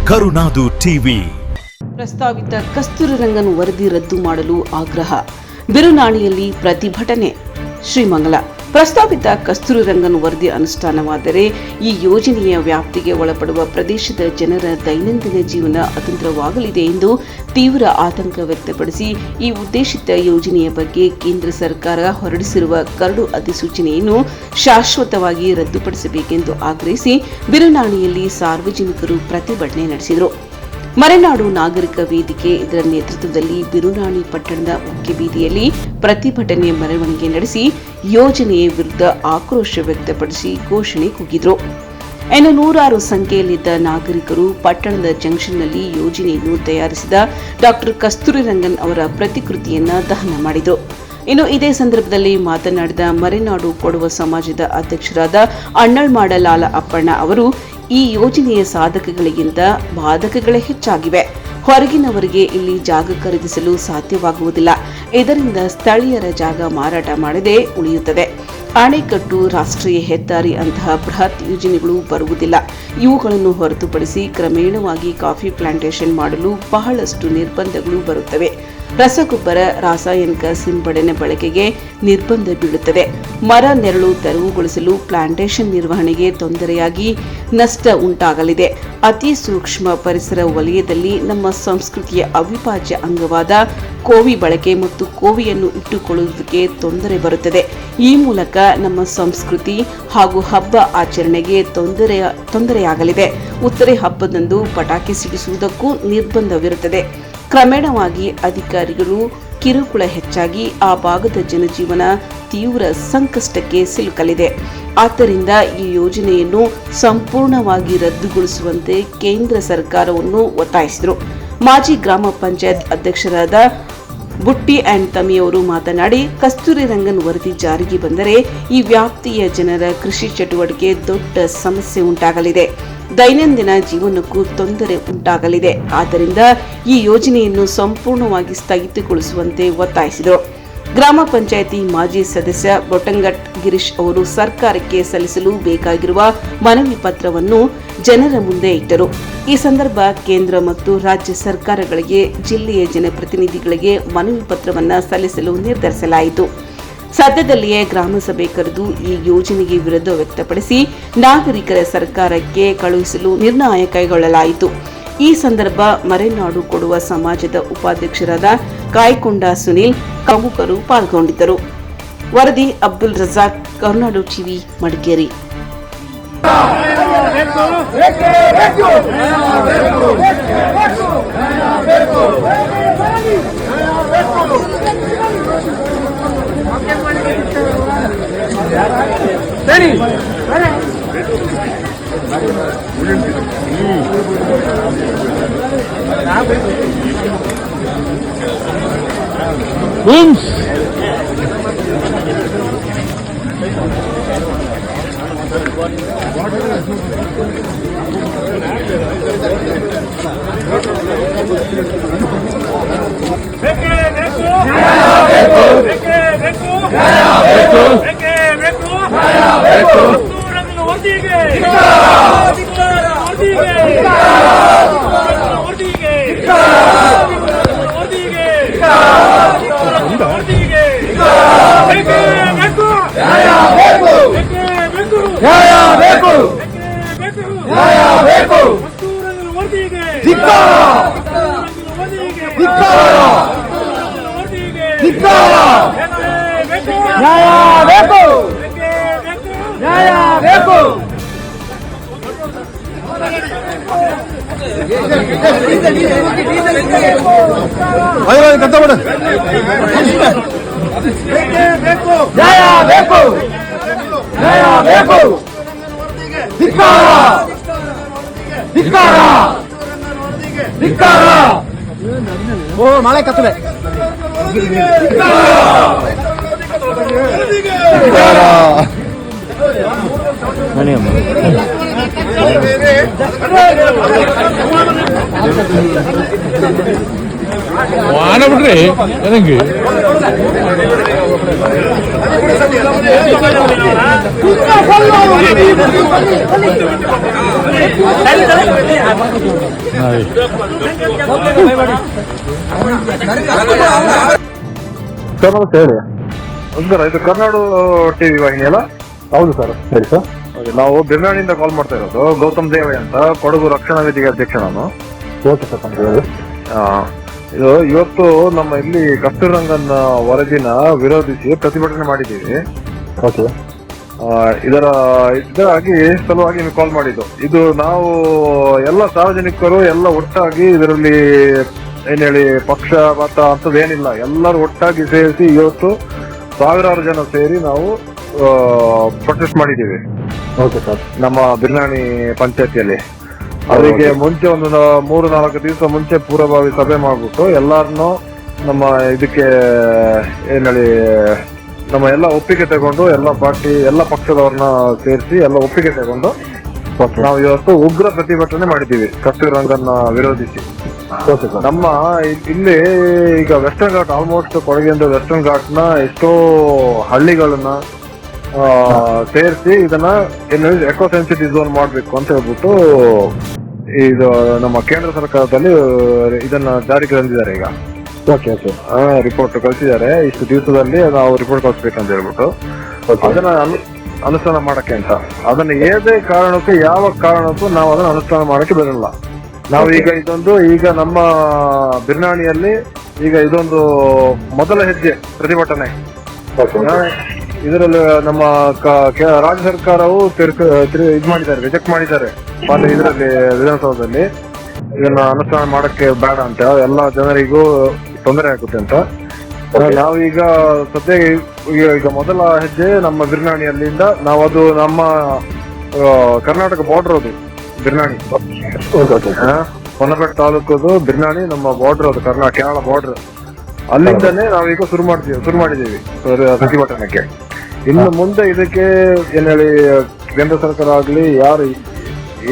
ಕರುನಾಡು TV. ಪ್ರಸ್ತಾವಿತ ಕಸ್ತೂರಿ ರಂಗನ್ ವರದಿ ರದ್ದು ಮಾಡಲು ಆಗ್ರಹ, ಬಿರುನಾಣಿಯಲ್ಲಿ ಪ್ರತಿಭಟನೆ. ಶ್ರೀಮಂಗಲ. ಪ್ರಸ್ತಾವಿತ ಕಸ್ತೂರಿ ರಂಗನ್ ವರದಿ ಅನುಷ್ಠಾನವಾದರೆ ಈ ಯೋಜನೆಯ ವ್ಯಾಪ್ತಿಗೆ ಒಳಪಡುವ ಪ್ರದೇಶದ ಜನರ ದೈನಂದಿನ ಜೀವನ ಅತಂತ್ರವಾಗಲಿದೆ ಎಂದು ತೀವ್ರ ಆತಂಕ ವ್ಯಕ್ತಪಡಿಸಿ ಈ ಉದ್ದೇಶಿತ ಯೋಜನೆಯ ಬಗ್ಗೆ ಕೇಂದ್ರ ಸರ್ಕಾರ ಹೊರಡಿಸಿರುವ ಕರಡು ಅಧಿಸೂಚನೆಯನ್ನು ಶಾಶ್ವತವಾಗಿ ರದ್ದುಪಡಿಸಬೇಕೆಂದು ಆಗ್ರಹಿಸಿ ಬಿರುನಾಣಿಯಲ್ಲಿ ಸಾರ್ವಜನಿಕರು ಪ್ರತಿಭಟನೆ ನಡೆಸಿದರು. ಮಲೆನಾಡು ನಾಗರಿಕ ವೇದಿಕೆ ಇದರ ನೇತೃತ್ವದಲ್ಲಿ ಬಿರುನಾಣಿ ಪಟ್ಟಣದ ಮುಖ್ಯ ಬೀದಿಯಲ್ಲಿ ಪ್ರತಿಭಟನೆ ಮೆರವಣಿಗೆ ನಡೆಸಿ ಯೋಜನೆಯ ವಿರುದ್ಧ ಆಕ್ರೋಶ ವ್ಯಕ್ತಪಡಿಸಿ ಘೋಷಣೆ ಕೂಗಿದರು. ಇನ್ನು ನೂರಾರು ಸಂಖ್ಯೆಯಲ್ಲಿದ್ದ ನಾಗರಿಕರು ಪಟ್ಟಣದ ಜಂಕ್ಷನ್ನಲ್ಲಿ ಯೋಜನೆಯನ್ನು ತಯಾರಿಸಿದ ಡಾ ಕಸ್ತೂರಿ ರಂಗನ್ ಅವರ ಪ್ರತಿಕೃತಿಯನ್ನು ದಹನ ಮಾಡಿದರು. ಇನ್ನು ಇದೇ ಸಂದರ್ಭದಲ್ಲಿ ಮಾತನಾಡಿದ ಮಲೆನಾಡು ಕೊಡವ ಸಮಾಜದ ಅಧ್ಯಕ್ಷರಾದ ಅಣ್ಣಳ್ಮಾಡ ಲಾಲ ಅಪ್ಪಣ್ಣ ಅವರು, ಈ ಯೋಜನೆಯ ಸಾಧಕಗಳಿಗಿಂತ ಬಾಧಕಗಳೇ ಹೆಚ್ಚಾಗಿವೆ. ಹೊರಗಿನವರಿಗೆ ಇಲ್ಲಿ ಜಾಗ ಖರೀದಿಸಲು ಸಾಧ್ಯವಾಗುವುದಿಲ್ಲ. ಇದರಿಂದ ಸ್ಥಳೀಯರ ಜಾಗ ಮಾರಾಟ ಮಾಡದೆ ಉಳಿಯುತ್ತದೆ. ಅಣೆಕಟ್ಟು, ರಾಷ್ಟ್ರೀಯ ಹೆದ್ದಾರಿ ಅಂತಹ ಬೃಹತ್ ಯೋಜನೆಗಳು ಬರುವುದಿಲ್ಲ. ಇವುಗಳನ್ನು ಹೊರತುಪಡಿಸಿ ಕ್ರಮೇಣವಾಗಿ ಕಾಫಿ ಪ್ಲಾಂಟೇಷನ್ ಮಾಡಲು ಬಹಳಷ್ಟು ನಿರ್ಬಂಧಗಳು ಬರುತ್ತವೆ. ರಸಗೊಬ್ಬರ, ರಾಸಾಯನಿಕ ಸಿಂಪಡಣೆ ಬಳಕೆಗೆ ನಿರ್ಬಂಧ ಬೀಳುತ್ತದೆ. ಮರ ನೆರಳು ತೆರವುಗೊಳಿಸಲು ಪ್ಲಾಂಟೇಷನ್ ನಿರ್ವಹಣೆಗೆ ತೊಂದರೆಯಾಗಿ ನಷ್ಟ ಉಂಟಾಗಲಿದೆ. ಅತಿ ಸೂಕ್ಷ್ಮ ಪರಿಸರ ವಲಯದಲ್ಲಿ ನಮ್ಮ ಸಂಸ್ಕೃತಿಯ ಅವಿಭಾಜ್ಯ ಅಂಗವಾದ ಕೋವಿ ಬಳಕೆ ಮತ್ತು ಕೋವಿಯನ್ನು ಇಟ್ಟುಕೊಳ್ಳುವುದಕ್ಕೆ ತೊಂದರೆ ಬರುತ್ತದೆ. ಈ ಮೂಲಕ ನಮ್ಮ ಸಂಸ್ಕೃತಿ ಹಾಗೂ ಹಬ್ಬ ಆಚರಣೆಗೆ ತೊಂದರೆಯಾಗಲಿದೆ. ಉತ್ತರೆ ಹಬ್ಬದಂದು ಪಟಾಕಿ ಸಿಡಿಸುವುದಕ್ಕೂ ನಿರ್ಬಂಧವಿರುತ್ತದೆ. ಕ್ರಮೇಣವಾಗಿ ಅಧಿಕಾರಿಗಳು ಕಿರುಕುಳ ಹೆಚ್ಚಾಗಿ ಆ ಭಾಗದ ಜನಜೀವನ ತೀವ್ರ ಸಂಕಷ್ಟಕ್ಕೆ ಸಿಲುಕಲಿದೆ. ಆದ್ದರಿಂದ ಈ ಯೋಜನೆಯನ್ನು ಸಂಪೂರ್ಣವಾಗಿ ರದ್ದುಗೊಳಿಸುವಂತೆ ಕೇಂದ್ರ ಸರ್ಕಾರವನ್ನು ಒತ್ತಾಯಿಸಿದರು. ಮಾಜಿ ಗ್ರಾಮ ಪಂಚಾಯತ್ ಅಧ್ಯಕ್ಷರಾದ ಬುಟ್ಟಿ ಆ್ಯಂಡ್ ತಮಿಯವರು ಮಾತನಾಡಿ, ಕಸ್ತೂರಿ ರಂಗನ್ ವರದಿ ಜಾರಿಗೆ ಬಂದರೆ ಈ ವ್ಯಾಪ್ತಿಯ ಜನರ ಕೃಷಿ ಚಟುವಟಿಕೆ ದೊಡ್ಡ ಸಮಸ್ಯೆ ಉಂಟಾಗಲಿದೆ. ದೈನಂದಿನ ಜೀವನಕ್ಕೂ ತೊಂದರೆ ಉಂಟಾಗಲಿದೆ. ಆದ್ದರಿಂದ ಈ ಯೋಜನೆಯನ್ನು ಸಂಪೂರ್ಣವಾಗಿ ಸ್ಥಗಿತಗೊಳಿಸುವಂತೆ ಒತ್ತಾಯಿಸಿದರು. ಗ್ರಾಮ ಪಂಚಾಯಿತಿ ಮಾಜಿ ಸದಸ್ಯ ಬೊಟಂಗಟ್ ಗಿರೀಶ್ ಅವರು ಸರ್ಕಾರಕ್ಕೆ ಸಲ್ಲಿಸಲು ಬೇಕಾಗಿರುವ ಮನವಿ ಪತ್ರವನ್ನು ಜನರ ಮುಂದೆ ಇಟ್ಟರು. ಈ ಸಂದರ್ಭ ಕೇಂದ್ರ ಮತ್ತು ರಾಜ್ಯ ಸರ್ಕಾರಗಳಿಗೆ, ಜಿಲ್ಲೆಯ ಜನಪ್ರತಿನಿಧಿಗಳಿಗೆ ಮನವಿ ಪತ್ರವನ್ನು ಸಲ್ಲಿಸಲು ನಿರ್ಧರಿಸಲಾಯಿತು. ಸದ್ಯದಲ್ಲಿಯೇ ಗ್ರಾಮ ಸಭೆ ಕರೆದು ಈ ಯೋಜನೆಗೆ ವಿರೋಧ ವ್ಯಕ್ತಪಡಿಸಿ ನಾಗರಿಕರ ಸರ್ಕಾರಕ್ಕೆ ಕಳುಹಿಸಲು ನಿರ್ಣಯ ಕೈಗೊಳ್ಳಲಾಯಿತು. ಈ ಸಂದರ್ಭ ಮಲೆನಾಡು ಕೊಡುವ ಸಮಾಜದ ಉಪಾಧ್ಯಕ್ಷರಾದ ಕಾಯ್ಕೊಂಡ ಸುನೀಲ್ ಪ್ರಮುಖರು ಪಾಲ್ಗೊಂಡಿದ್ದರು. ವರದಿ ಅಬ್ದುಲ್ ರಜಾಕ್, ಕರುನಾಡು ಟಿವಿ, ಮಡಿಕೇರಿ. ಮಳೆ ಕತ್ತಲೆ ವಾನ ಬಿಡ್ರಿ ನನಗೆ ಸರ್ ನಮಸ್ತೆ ಹೇಳಿ. ನಮಸ್ಕಾರ, ಇದು ಕರ್ನಾಡು ಟಿವಿ ವಾಹಿನಿ ಅಲ್ಲ? ಹೌದು ಸರ್, ಹೇಳಿ ಸರ್. ನಾವು ಬಿರ್ನಾಣಿಯಿಂದ ಕಾಲ್ ಮಾಡ್ತಾ ಇರೋದು. ಗೌತಮ್ ದೇವಯ್ಯ ಅಂತ, ಕೊಡಗು ರಕ್ಷಣಾ ವೇದಿಕೆ ಅಧ್ಯಕ್ಷ ನಾನು. ಓಕೆ ಸರ್, ಹೇಳಿ. ಇದು ಇವತ್ತು ನಮ್ಮ ಇಲ್ಲಿ ಕಸ್ತೂರಿ ರಂಗನ್ ವರದಿನ ವಿರೋಧಿಸಿ ಪ್ರತಿಭಟನೆ ಮಾಡಿದ್ದೀವಿ. ಓಕೆ. ಇದರಾಗಿ ಸಲುವಾಗಿ ನೀವು ಕಾಲ್ ಮಾಡಿದ್ದು. ಇದು ನಾವು ಎಲ್ಲ ಸಾರ್ವಜನಿಕರು ಎಲ್ಲ ಒಟ್ಟಾಗಿ ಇದರಲ್ಲಿ ಏನ್ ಹೇಳಿ ಪಕ್ಷಪಾತ ಅಂತದೇನಿಲ್ಲ, ಎಲ್ಲರೂ ಒಟ್ಟಾಗಿ ಸೇರಿಸಿ ಇವತ್ತು ಸಾವಿರಾರು ಜನ ಸೇರಿ ನಾವು ಪ್ರೊಟೆಸ್ಟ್ ಮಾಡಿದ್ದೀವಿ. Okay sir. ನಮ್ಮ ಬಿರ್ನಾಣಿ ಪಂಚಾಯತಿಯಲ್ಲಿ ಅವರಿಗೆ ಮುಂಚೆ ಒಂದು 3-4 ದಿವಸ ಮುಂಚೆ ಪೂರ್ವಭಾವಿ ಸಭೆ ಮಾಡ್ಬಿಟ್ಟು ಎಲ್ಲಾರನ್ನು ನಮ್ಮ ಇದಕ್ಕೆ ಏನ್ ಹೇಳಿ ನಮ್ಮ ಎಲ್ಲ ಒಪ್ಪಿಗೆ ತಗೊಂಡು ಎಲ್ಲ ಪಾರ್ಟಿ ಎಲ್ಲ ಪಕ್ಷದವ್ರನ್ನ ಸೇರಿಸಿ ಎಲ್ಲ ಒಪ್ಪಿಗೆ ತಗೊಂಡು ನಾವು ಇವತ್ತು ಉಗ್ರ ಪ್ರತಿಭಟನೆ ಮಾಡಿದ್ದೀವಿ ಕಸ್ತೂರಿ ರಂಗನ್ನ ವಿರೋಧಿಸಿ. ನಮ್ಮ ಇಲ್ಲಿ ಈಗ ವೆಸ್ಟರ್ನ್ ಘಾಟ್ ಆಲ್ಮೋಸ್ಟ್ ಕೊಡಗಿಂದ ವೆಸ್ಟರ್ನ್ ಘಾಟ್ನ ಎಷ್ಟೋ ಹಳ್ಳಿಗಳನ್ನ ಸೇರಿಸಿ ಇದನ್ನ ಏನು ಎಕೋ ಸೆನ್ಸಿಟಿವ್ ಝೋನ್ ಮಾಡ್ಬೇಕು ಅಂತ ಹೇಳ್ಬಿಟ್ಟು ಇದು ನಮ್ಮ ಕೇಂದ್ರ ಸರ್ಕಾರದಲ್ಲಿ ಇದನ್ನ ಜಾರಿಗೆ ತಂದಿದ್ದಾರೆ ಈಗ. ರಿಪೋರ್ಟ್ ಕಳಿಸಿದ್ದಾರೆ, ಇಷ್ಟು ದಿವಸದಲ್ಲಿ ನಾವು ರಿಪೋರ್ಟ್ ಕಳಿಸ್ಬೇಕಂತ ಹೇಳ್ಬಿಟ್ಟು ಅದನ್ನ ಅನುಷ್ಠಾನ ಮಾಡಕ್ಕೆ ಅಂತ. ಅದನ್ನ ಯಾವುದೇ ಕಾರಣಕ್ಕೂ ಯಾವ ಕಾರಣಕ್ಕೂ ನಾವು ಅದನ್ನ ಅನುಷ್ಠಾನ ಮಾಡಕ್ಕೆ ಬರಲ್ಲ. ನಾವು ಈಗ ನಮ್ಮ ಬಿರ್ನಾಣಿಯಲ್ಲಿ ಈಗ ಇದೊಂದು ಮೊದಲ ಹೆಜ್ಜೆ ಪ್ರತಿಭಟನೆ. ಇದರಲ್ಲಿ ನಮ್ಮ ರಾಜ್ಯ ಸರ್ಕಾರವು ಇದು ಮಾಡಿದ್ದಾರೆ, ರಿಜೆಕ್ಟ್ ಮಾಡಿದ್ದಾರೆ ಇದರಲ್ಲಿ ವಿಧಾನಸೌಧದಲ್ಲಿ. ಇದನ್ನ ಅನುಷ್ಠಾನ ಮಾಡಕ್ಕೆ ಬೇಡ ಅಂತ, ಎಲ್ಲ ಜನರಿಗೂ ತೊಂದರೆ ಆಗುತ್ತೆ ಅಂತ. ನಾವೀಗ ಸದ್ಯ ಈಗ ಮೊದಲ ಹೆಜ್ಜೆ ನಮ್ಮ ಬಿರ್ನಾಣಿಯಲ್ಲಿಂದ ನಾವು ಅದು ನಮ್ಮ ಕರ್ನಾಟಕ ಬಾರ್ಡರ್ ಅದು ಬಿರ್ನಾಣಿ, ಹೊನ್ನಪೇಟೆ ತಾಲೂಕದು ಬಿರ್ನಾಣಿ ನಮ್ಮ ಬಾರ್ಡರ್ ಅದು ಕೇರಳ ಬಾರ್ಡರ್. ಅಲ್ಲಿಂದನೇ ನಾವೀಗ ಶುರು ಮಾಡಿದ್ದೀವಿ ಪ್ರತಿಭಟನೆಗೆ. ಇನ್ನು ಮುಂದೆ ಇದಕ್ಕೆ ಏನ್ ಹೇಳಿ ಕೇಂದ್ರ ಸರ್ಕಾರ ಆಗ್ಲಿ ಯಾರು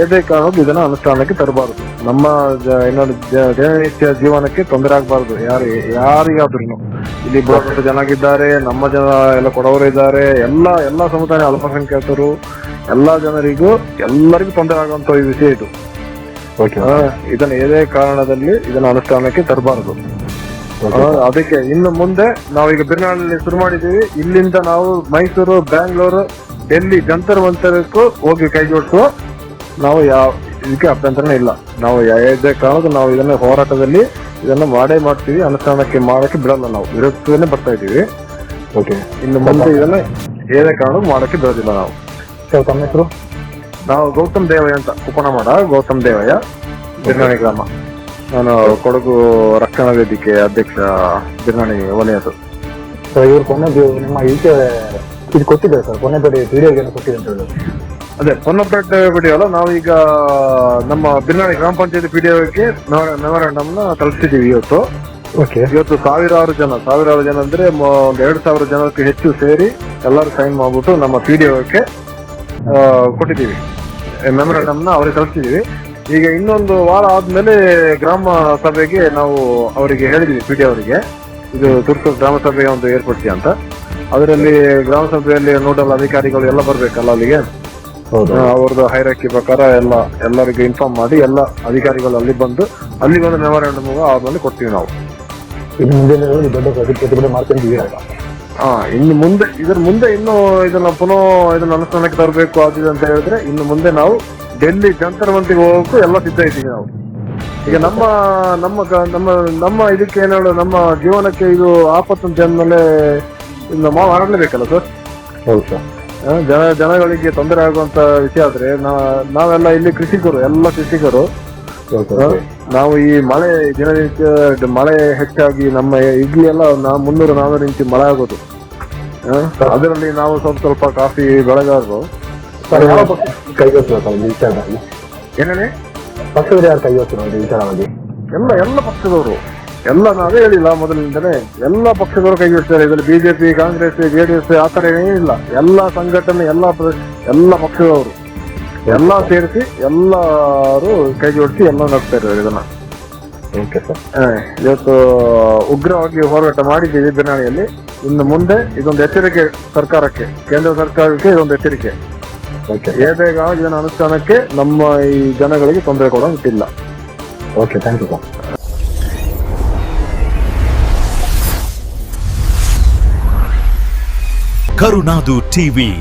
ಏದೇ ಕಾರಣಕ್ಕೂ ಇದನ್ನ ಅನುಷ್ಠಾನಕ್ಕೆ ತರಬಾರದು. ನಮ್ಮ ದಿನನಿತ್ಯ ಜೀವನಕ್ಕೆ ತೊಂದರೆ ಆಗಬಾರದು ಯಾರಿಗಾದ್ರೂ. ಇಲ್ಲಿ ಬಹಳಷ್ಟು ಜನ ಇದ್ದಾರೆ, ನಮ್ಮ ಜನ ಎಲ್ಲ ಕೊಡವರು ಇದ್ದಾರೆ, ಎಲ್ಲ ಸಮುದಾಯ ಅಲ್ಪಸಂಖ್ಯಾತರು ಎಲ್ಲಾ ಜನರಿಗೂ ಎಲ್ಲರಿಗೂ ತೊಂದರೆ ಆಗುವಂತ ವಿಷಯ ಇದು. ಇದನ್ನ ಏದೇ ಕಾರಣದಲ್ಲಿ ಇದನ್ನ ಅನುಷ್ಠಾನಕ್ಕೆ ತರಬಾರದು. ಅದಕ್ಕೆ ಇನ್ನು ಮುಂದೆ ನಾವೀಗ ಬಿರ್ನಾಳಲ್ಲಿ ಶುರು ಮಾಡಿದ್ದೀವಿ. ಇಲ್ಲಿಂದ ನಾವು ಮೈಸೂರು, ಬ್ಯಾಂಗ್ಳೂರು, ಡೆಲ್ಲಿ, ಜಂತರ್ ಮಂತರಕ್ಕೂ ಹೋಗಿ ಕೈ ಜೋಡಿಸುವ ನಾವು ಇದಕ್ಕೆ ಅಭ್ಯಂತರನೇ ಇಲ್ಲ. ನಾವು ಯಾವುದೇ ಕಾರಣಕ್ಕೂ ನಾವು ಇದನ್ನ ಹೋರಾಟದಲ್ಲಿ ಇದನ್ನ ಮಾಡ್ತೀವಿ, ಅನುಷ್ಠಾನಕ್ಕೆ ಮಾಡಕ್ಕೆ ಬಿಡಲ್ಲ. ನಾವು ವಿರೋಧನೆ ಬರ್ತಾ ಇದ್ದೀವಿ. ಓಕೆ. ಇನ್ನು ಮುಂದೆ ಇದನ್ನ ಏನೇ ಕಾರಣಕ್ಕೂ ಮಾಡಕ್ಕೆ ಬಿಡೋದಿಲ್ಲ ನಾವು. ತಮ್ಮ ಹೆಸರು? ನಾವು ಗೌತಮ್ ದೇವಯ್ಯ ಅಂತ, ಉಪನಾಮಾಡ ಗೌತಮ್ ದೇವಯ್ಯ, ಬಿರ್ನಾಣಿ ಗ್ರಾಮ. ನಾನು ಕೊಡಗು ರಕ್ಷಣಾ ವೇದಿಕೆ ಅಧ್ಯಕ್ಷ, ಬಿರ್ನಾಣಿ ವಲಯದು. ಇವ್ರು ಕೊನೆ ನಿಮ್ಮ ಈಚೆ ಇದು ಕೊಟ್ಟಿದ್ದಾರೆ ಸರ್, ಕೊನೆಪೇಟೆ ವಿಡಿಯೋಗೆ ಕೊಟ್ಟಿದೆ ಅಂತ ಹೇಳಿದ್ರು. ಅದೇ ಹೊನ್ನಪೇಟೆ ವಿಡಿಯೋ ಅಲ್ಲ, ನಾವೀಗ ನಮ್ಮ ಬಿರ್ನಾಣಿ ಗ್ರಾಮ ಪಂಚಾಯತಿ ಪಿಡಿಒಗೆ ಮೆಮೊರಾಂಡಮ್ ನ ತಲುಪಿಸಿದೀವಿ ಇವತ್ತು. ಇವತ್ತು ಸಾವಿರಾರು ಜನ ಅಂದ್ರೆ 2,000 ಜನಕ್ಕೆ ಹೆಚ್ಚು ಸೇರಿ ಎಲ್ಲರೂ ಸೈನ್ ಮಾಡ್ಬಿಟ್ಟು ನಮ್ಮ ಪಿಡಿಒಗೆ ಕೊಟ್ಟಿದ್ದೀವಿ. ಮೆಮೊರಾಂಡಮ್ ನ ಅವ್ರಿಗೆ ತಲುಪಿಸಿದೀವಿ. ಈಗ ಇನ್ನೊಂದು ವಾರ ಆದ್ಮೇಲೆ ಗ್ರಾಮ ಸಭೆಗೆ ನಾವು ಅವರಿಗೆ ಹೇಳಿದ್ವಿ, ಪಿಡಿ ಅವರಿಗೆ, ಇದು ತುರ್ತು ಗ್ರಾಮ ಸಭೆ ಒಂದು ಏರ್ಪಡಿಸಿ ಅಂತ. ಅದರಲ್ಲಿ ಗ್ರಾಮ ಸಭೆಯಲ್ಲಿ ನೋಡಲ್ ಅಧಿಕಾರಿಗಳು ಎಲ್ಲ ಬರ್ಬೇಕಲ್ಲ ಅಲ್ಲಿಗೆ. ಅವ್ರದ್ದು ಹೈರಾಕಿ ಪ್ರಕಾರ ಎಲ್ಲರಿಗೂ ಇನ್ಫಾರ್ಮ್ ಮಾಡಿ ಎಲ್ಲ ಅಧಿಕಾರಿಗಳು ಅಲ್ಲಿ ಬಂದು ಮೆಮೊರಾಂಡಮ್ ಆದ್ಮೇಲೆ ಕೊಡ್ತೀವಿ ನಾವು. ಇನ್ನು ಮುಂದೆ ದೊಡ್ಡ ಪ್ರತಿಭಟನೆ ಮಾಡ್ಕೊಂಡಿದ್ದೀವಿ. ಇನ್ನು ಮುಂದೆ ಇನ್ನು ಇದನ್ನ ಪುನಃ ಇದನ್ನ ಅನುಷ್ಠಾನಕ್ಕೆ ತರಬೇಕು ಆಗಿದೆ ಅಂತ ಹೇಳಿದ್ರೆ ಇನ್ನು ಮುಂದೆ ನಾವು ಡೆಲ್ಲಿ ಜಂತರ್ ಮಂತಿಗೆ ಹೋಗೋಕ್ಕೂ ಎಲ್ಲ ಸಿದ್ಧ ಇದ್ದೀವಿ ನಾವು. ಈಗ ನಮ್ಮ ಇದಕ್ಕೆ ಏನು ಹೇಳೋ, ನಮ್ಮ ಜೀವನಕ್ಕೆ ಇದು ಆಪತ್ತು ಜನ್ಮೇಲೆ ಮಾಡಲೇಬೇಕಲ್ಲ ಸರ್. ಹೌದು ಸರ್. ಜನಗಳಿಗೆ ತೊಂದರೆ ಆಗುವಂತ ವಿಷಯ ಆದ್ರೆ ನಾವೆಲ್ಲ ಇಲ್ಲಿ ಕೃಷಿಕರು ನಾವು ಈ ಮಳೆ ದಿನನಿತ್ಯ ಮಳೆ ಹೆಚ್ಚಾಗಿ ನಮ್ಮ ಇಲ್ಲಿ ಎಲ್ಲ 300-400 ಇಂಚು ಮಳೆ ಆಗೋದು. ಅದರಲ್ಲಿ ನಾವು ಸ್ವಲ್ಪ ಕಾಫಿ ಬೆಳೆಗಾರರು ವಿಚಾರವಾಗಿ ಏನೇ ಪಕ್ಷದ ಯಾರು ಕೈಗೊಳ್ತಾರೆ ವಿಚಾರವಾಗಿ ಎಲ್ಲ ಪಕ್ಷದವರು ಎಲ್ಲ ನಾವೇ ಹೇಳಿಲ್ಲ ಮೊದಲಿನಿಂದಲೇ ಎಲ್ಲ ಪಕ್ಷದವರು ಕೈ ಜೋಡಿಸ್ತಾರೆ. ಇದರಲ್ಲಿ ಬಿಜೆಪಿ, ಕಾಂಗ್ರೆಸ್, ಜೆಡಿಎಸ್ ಆತರ ಏನಿಲ್ಲ. ಎಲ್ಲ ಸಂಘಟನೆ ಎಲ್ಲ ಪಕ್ಷದವರು ಎಲ್ಲ ಸೇರಿಸಿ ಎಲ್ಲರೂ ಕೈ ಜೋಡಿಸಿ ಎಲ್ಲ ನಡೆಸ್ತಾ ಇದ್ದಾರೆ ಇದನ್ನ. ಇವತ್ತು ಉಗ್ರವಾಗಿ ಹೋರಾಟ ಮಾಡಿದ್ದೀವಿ ಬಿರ್ನಾಣಿಯಲ್ಲಿ. ಇನ್ನು ಮುಂದೆ ಇದೊಂದು ಎಚ್ಚರಿಕೆ ಸರ್ಕಾರಕ್ಕೆ, ಕೇಂದ್ರ ಸರ್ಕಾರಕ್ಕೆ ಇದೊಂದು ಎಚ್ಚರಿಕೆ. ಓಕೆ ಏಬೇಗ ಇದನ್ನ ಅನುಷ್ಠಾನಕ್ಕೆ ನಮ್ಮ ಈ ಜನಗಳಿಗೆ ತೊಂದರೆ ಕೊಡೋಂಗಿಲ್ಲ. Okay, thank you sir. Karunadu TV